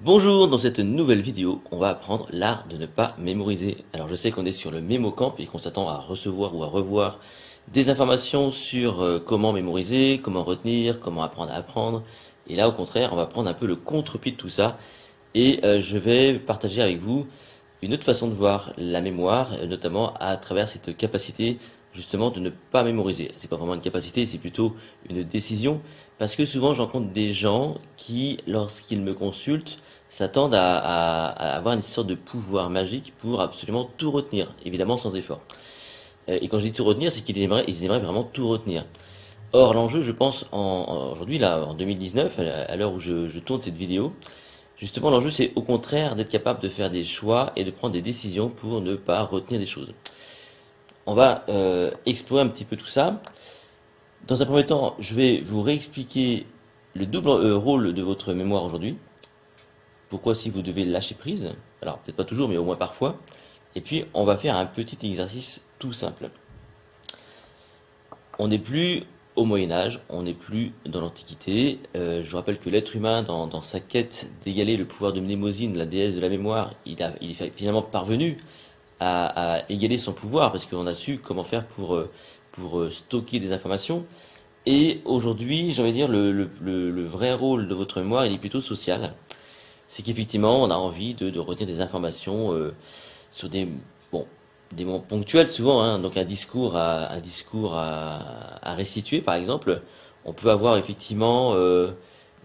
Bonjour, dans cette nouvelle vidéo, on va apprendre l'art de ne pas mémoriser. Alors je sais qu'on est sur le MémoCamp et qu'on s'attend à recevoir ou à revoir des informations sur comment mémoriser, comment retenir, comment apprendre à apprendre. Et là au contraire, on va prendre un peu le contre-pied de tout ça et je vais partager avec vous une autre façon de voir la mémoire, notamment à travers cette capacité justement de ne pas mémoriser. C'est pas vraiment une capacité, c'est plutôt une décision, parce que souvent je rencontre des gens qui, lorsqu'ils me consultent, s'attendent à avoir une sorte de pouvoir magique pour absolument tout retenir, évidemment sans effort. Et quand je dis tout retenir, c'est qu'ils aimeraient vraiment tout retenir. Or, l'enjeu, je pense, aujourd'hui, là, en 2019, à l'heure où je tourne cette vidéo, justement, l'enjeu, c'est au contraire d'être capable de faire des choix et de prendre des décisions pour ne pas retenir des choses. On va explorer un petit peu tout ça. Dans un premier temps, je vais vous réexpliquer le double rôle de votre mémoire aujourd'hui. Pourquoi si vous devez lâcher prise. Alors, peut-être pas toujours, mais au moins parfois. Et puis, on va faire un petit exercice tout simple. On n'est plus au Moyen Âge, on n'est plus dans l'Antiquité. Je vous rappelle que l'être humain, dans sa quête d'égaler le pouvoir de Mnémosyne, la déesse de la mémoire, il est finalement parvenu à égaler son pouvoir parce qu'on a su comment faire pour stocker des informations. Et aujourd'hui, j'ai envie de dire, le vrai rôle de votre mémoire, il est plutôt social. C'est qu'effectivement, on a envie de retenir des informations sur bon, des moments ponctuels souvent, hein, donc un discours à restituer, par exemple. On peut avoir effectivement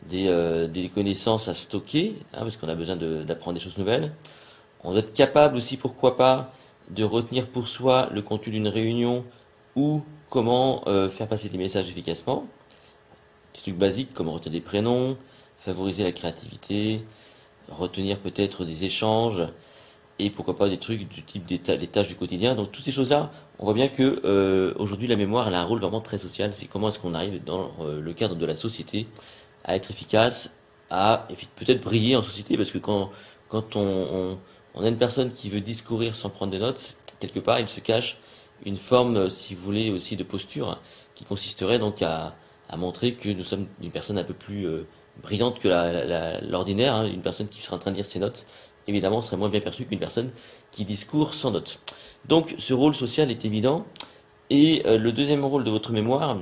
des connaissances à stocker, hein, parce qu'on a besoin d'apprendre des choses nouvelles. On doit être capable aussi, pourquoi pas, de retenir pour soi le contenu d'une réunion ou comment faire passer des messages efficacement. Des trucs basiques comme retenir des prénoms, favoriser la créativité, retenir peut-être des échanges et pourquoi pas des trucs du type des tâches du quotidien. Donc toutes ces choses-là, on voit bien que aujourd'hui la mémoire elle a un rôle vraiment très social. C'est comment est-ce qu'on arrive dans le cadre de la société à être efficace, à peut-être briller en société parce que quand on a une personne qui veut discourir sans prendre des notes, quelque part il se cache une forme, si vous voulez, aussi de posture qui consisterait donc à montrer que nous sommes une personne un peu plus brillante que l'ordinaire, hein. Une personne qui serait en train de lire ses notes, évidemment, serait moins bien perçue qu'une personne qui discourt sans notes. Donc, ce rôle social est évident. Et le deuxième rôle de votre mémoire,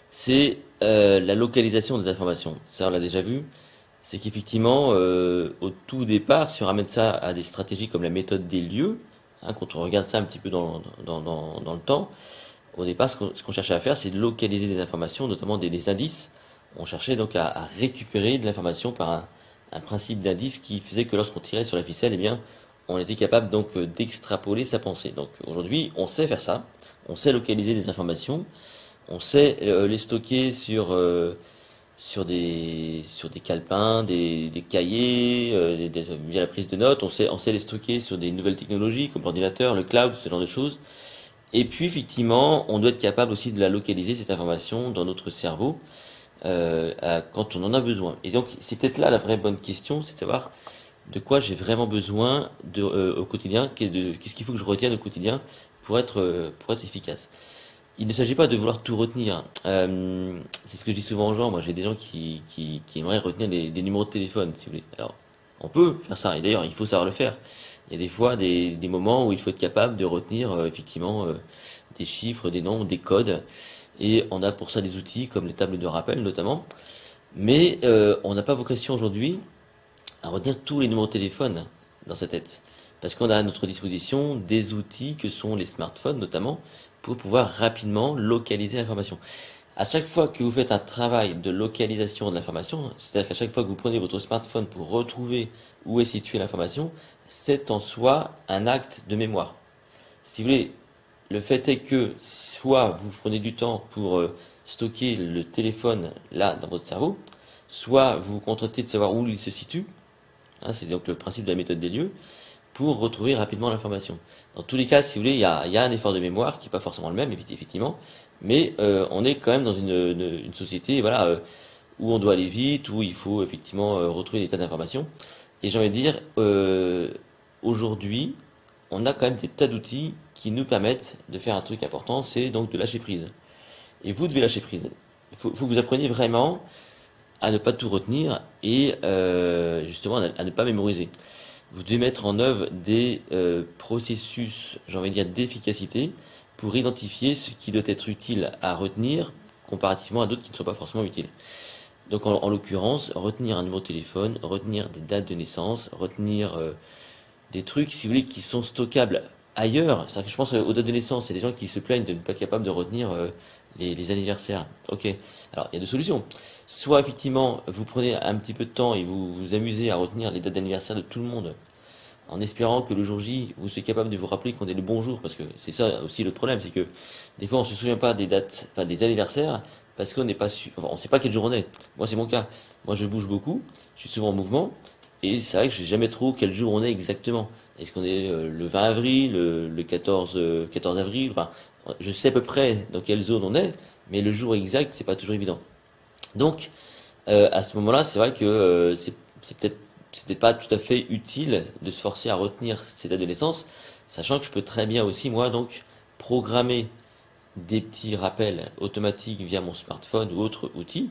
c'est la localisation des informations. Ça, on l'a déjà vu. C'est qu'effectivement, au tout départ, si on ramène ça à des stratégies comme la méthode des lieux, hein, quand on regarde ça un petit peu dans le temps, au départ, ce qu'on cherchait à faire, c'est de localiser des informations, notamment des indices. On cherchait donc à récupérer de l'information par un principe d'indice qui faisait que lorsqu'on tirait sur la ficelle, eh bien, on était capable donc d'extrapoler sa pensée. Donc aujourd'hui, on sait faire ça, on sait localiser des informations, on sait les stocker sur des calepins, des cahiers, via la prise de notes, on sait les stocker sur des nouvelles technologies comme l'ordinateur, le cloud, ce genre de choses. Et puis effectivement, on doit être capable aussi de la localiser, cette information, dans notre cerveau, quand on en a besoin. Et donc, c'est peut-être là la vraie bonne question, c'est de savoir de quoi j'ai vraiment besoin au quotidien, qu'est-ce qu'il faut que je retienne au quotidien pour être efficace. Il ne s'agit pas de vouloir tout retenir. C'est ce que je dis souvent aux gens. Moi, j'ai des gens qui aimeraient retenir des numéros de téléphone, si vous voulez. Alors, on peut faire ça, et d'ailleurs, il faut savoir le faire. Il y a des fois des moments où il faut être capable de retenir effectivement des chiffres, des noms, des codes. Et on a pour ça des outils comme les tables de rappel notamment. Mais on n'a pas vocation aujourd'hui à retenir tous les numéros de téléphone dans sa tête. Parce qu'on a à notre disposition des outils que sont les smartphones notamment pour pouvoir rapidement localiser l'information. À chaque fois que vous faites un travail de localisation de l'information, c'est-à-dire qu'à chaque fois que vous prenez votre smartphone pour retrouver où est située l'information, c'est en soi un acte de mémoire. Si vous voulez, le fait est que soit vous prenez du temps pour stocker le téléphone là dans votre cerveau, soit vous vous contentez de savoir où il se situe, hein, c'est donc le principe de la méthode des lieux, pour retrouver rapidement l'information. Dans tous les cas, si vous voulez, il y a un effort de mémoire qui n'est pas forcément le même, effectivement, mais on est quand même dans une société, voilà, où on doit aller vite, où il faut effectivement retrouver des tas d'informations. Et j'ai envie de dire, aujourd'hui, on a quand même des tas d'outils qui nous permettent de faire un truc important, c'est donc de lâcher prise. Et vous devez lâcher prise. Il faut que vous appreniez vraiment à ne pas tout retenir et justement à ne pas mémoriser. Vous devez mettre en œuvre des processus, j'ai envie de dire, d'efficacité pour identifier ce qui doit être utile à retenir comparativement à d'autres qui ne sont pas forcément utiles. Donc en l'occurrence, retenir un numéro de téléphone, retenir des dates de naissance, retenir des trucs, si vous voulez, qui sont stockables ailleurs. C'est-à-dire que je pense aux dates de naissance, il y a des gens qui se plaignent de ne pas être capables de retenir les anniversaires. Ok, alors il y a deux solutions. Soit effectivement, vous prenez un petit peu de temps et vous vous amusez à retenir les dates d'anniversaire de tout le monde, en espérant que le jour J, vous soyez capable de vous rappeler qu'on est le bon jour, parce que c'est ça aussi le problème, c'est que des fois on se souvient pas des dates, enfin des anniversaires, parce qu'on n'est pas sûr, enfin, on sait pas quel jour on est. Moi c'est mon cas. Moi je bouge beaucoup, je suis souvent en mouvement, et c'est vrai que je sais jamais trop quel jour on est exactement. Est-ce qu'on est le 20 avril, le 14 avril, enfin, je sais à peu près dans quelle zone on est, mais le jour exact, c'est pas toujours évident. Donc, à ce moment-là, c'est vrai que c'est peut-être c'était pas tout à fait utile de se forcer à retenir ces dates de naissance, sachant que je peux très bien aussi, moi, donc, programmer des petits rappels automatiques via mon smartphone ou autre outil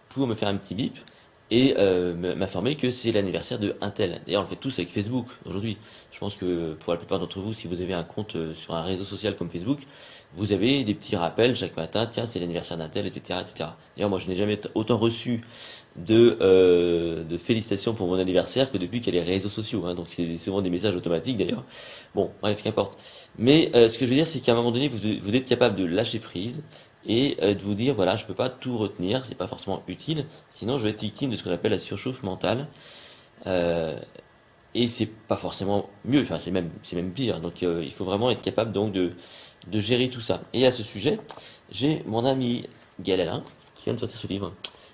pour me faire un petit bip et m'informer que c'est l'anniversaire de un tel. D'ailleurs, on le fait tous avec Facebook aujourd'hui. Je pense que pour la plupart d'entre vous, si vous avez un compte sur un réseau social comme Facebook, vous avez des petits rappels chaque matin, tiens, c'est l'anniversaire d'un tel, etc., etc. D'ailleurs, moi, je n'ai jamais autant reçu de félicitations pour mon anniversaire que depuis qu'il y a les réseaux sociaux, hein. Donc, c'est souvent des messages automatiques d'ailleurs. Bon, bref, qu'importe. Mais ce que je veux dire, c'est qu'à un moment donné, vous êtes capable de lâcher prise et de vous dire, voilà, je peux pas tout retenir, c'est pas forcément utile, sinon je vais être victime de ce qu'on appelle la surchauffe mentale. Euh, et c'est pas forcément mieux, enfin c'est même pire. Donc il faut vraiment être capable donc de gérer tout ça. Et à ce sujet, j'ai mon ami Gaël Alain qui vient de sortir ce livre,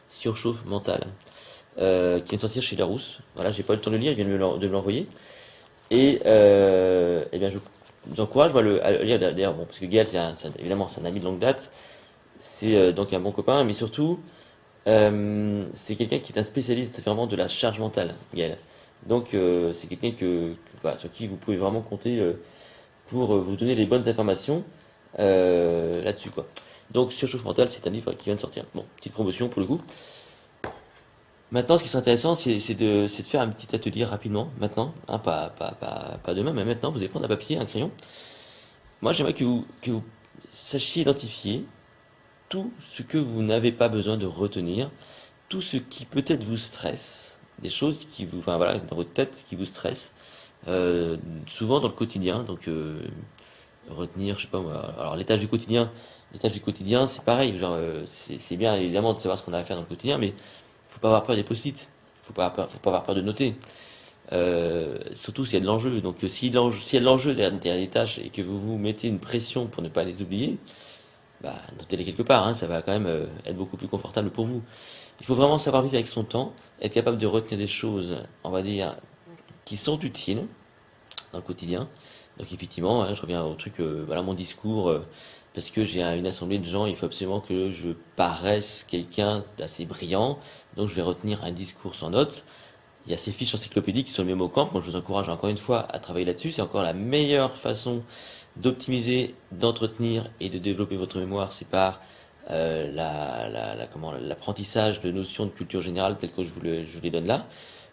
Surchauffe mentale, qui vient de sortir chez Larousse. Voilà, j'ai pas eu le temps de le lire, il vient de me l'envoyer. Et eh bien je vous encourage moi, à le lire d'ailleurs, bon, parce que Gaël, évidemment, c'est un ami de longue date, c'est donc un bon copain, mais surtout, c'est quelqu'un qui est un spécialiste vraiment de la charge mentale, Gaël. Donc, c'est quelqu'un voilà, sur qui vous pouvez vraiment compter pour vous donner les bonnes informations là-dessus, quoi. Donc, Surchauffe mentale, c'est un livre qui vient de sortir. Bon, petite promotion pour le coup. Maintenant, ce qui serait intéressant, c'est de faire un petit atelier rapidement, maintenant, hein, pas demain, mais maintenant, vous allez prendre un papier, un crayon. Moi, j'aimerais que vous sachiez identifier tout ce que vous n'avez pas besoin de retenir, tout ce qui peut-être vous stresse, des choses qui vous, enfin voilà, dans votre tête qui vous stressent, souvent dans le quotidien. Donc retenir, je sais pas moi. Alors les tâches du quotidien, c'est pareil. Genre, c'est bien évidemment de savoir ce qu'on a à faire dans le quotidien, mais faut pas avoir peur des post-it. Faut pas avoir peur de noter. Surtout s'il y a de l'enjeu. Donc s'il y a de l'enjeu derrière les tâches et que vous vous mettez une pression pour ne pas les oublier, bah, notez-les quelque part, hein, ça va quand même être beaucoup plus confortable pour vous. Il faut vraiment savoir vivre avec son temps, être capable de retenir des choses, on va dire, qui sont utiles dans le quotidien. Donc effectivement, hein, je reviens au truc, voilà mon discours, parce que j'ai une assemblée de gens, il faut absolument que je paraisse quelqu'un d'assez brillant, donc je vais retenir un discours sans notes. Il y a ces fiches encyclopédiques sur le MemoCamp, moi je vous encourage encore une fois à travailler là-dessus, c'est encore la meilleure façon d'optimiser, d'entretenir et de développer votre mémoire, c'est par l'apprentissage de notions de culture générale telles que je vous les donne là.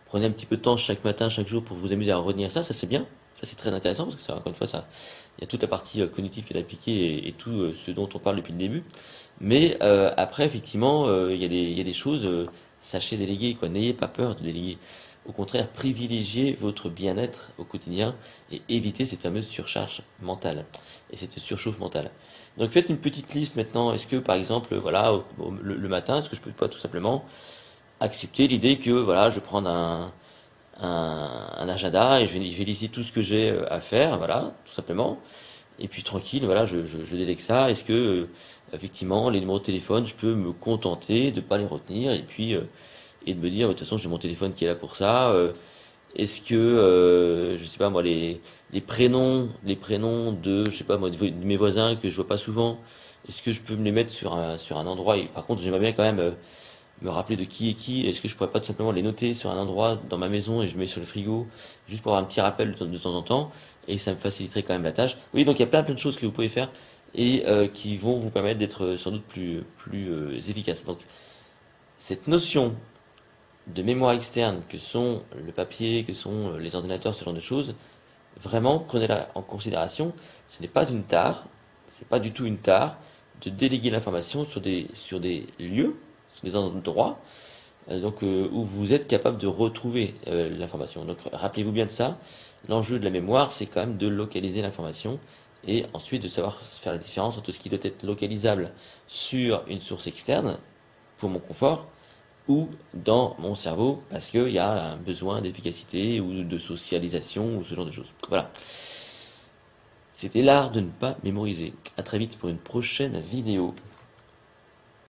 Prenez un petit peu de temps chaque matin, chaque jour pour vous amuser à retenir ça, c'est bien, ça c'est très intéressant parce que ça, encore une fois, ça, il y a toute la partie cognitive qui est appliquée et tout ce dont on parle depuis le début. Mais après, effectivement, il y a des choses, sachez déléguer, quoi, n'ayez pas peur de déléguer. Au contraire, privilégiez votre bien-être au quotidien et évitez cette fameuse surcharge mentale et cette surchauffe mentale. Donc faites une petite liste maintenant. Est-ce que par exemple, voilà, le matin, est-ce que je peux pas tout simplement accepter l'idée que voilà, je prends un agenda et je vais lister tout ce que j'ai à faire, voilà, tout simplement. Et puis tranquille, voilà, je délègue ça. Est-ce que effectivement les numéros de téléphone, je peux me contenter de pas les retenir et de me dire de toute façon j'ai mon téléphone qui est là pour ça. Est-ce que je sais pas moi les prénoms de je sais pas moi de mes voisins que je vois pas souvent, est-ce que je peux me les mettre sur un endroit et, par contre j'aimerais bien quand même me rappeler de qui est qui. Est-ce que je pourrais pas tout simplement les noter sur un endroit dans ma maison et je mets sur le frigo juste pour avoir un petit rappel de temps en temps et ça me faciliterait quand même la tâche. Oui, donc il y a plein de choses que vous pouvez faire et qui vont vous permettre d'être sans doute plus efficace. Donc cette notion de mémoire externe que sont le papier, que sont les ordinateurs, ce genre de choses, vraiment prenez-la en considération. Ce n'est pas une tare, c'est pas du tout une tare de déléguer l'information sur des lieux, sur des endroits, où vous êtes capable de retrouver l'information. Donc rappelez-vous bien de ça. L'enjeu de la mémoire, c'est quand même de localiser l'information et ensuite de savoir faire la différence entre ce qui doit être localisable sur une source externe pour mon confort ou dans mon cerveau parce qu'il y a un besoin d'efficacité ou de socialisation ou ce genre de choses. Voilà. C'était l'art de ne pas mémoriser. À très vite pour une prochaine vidéo.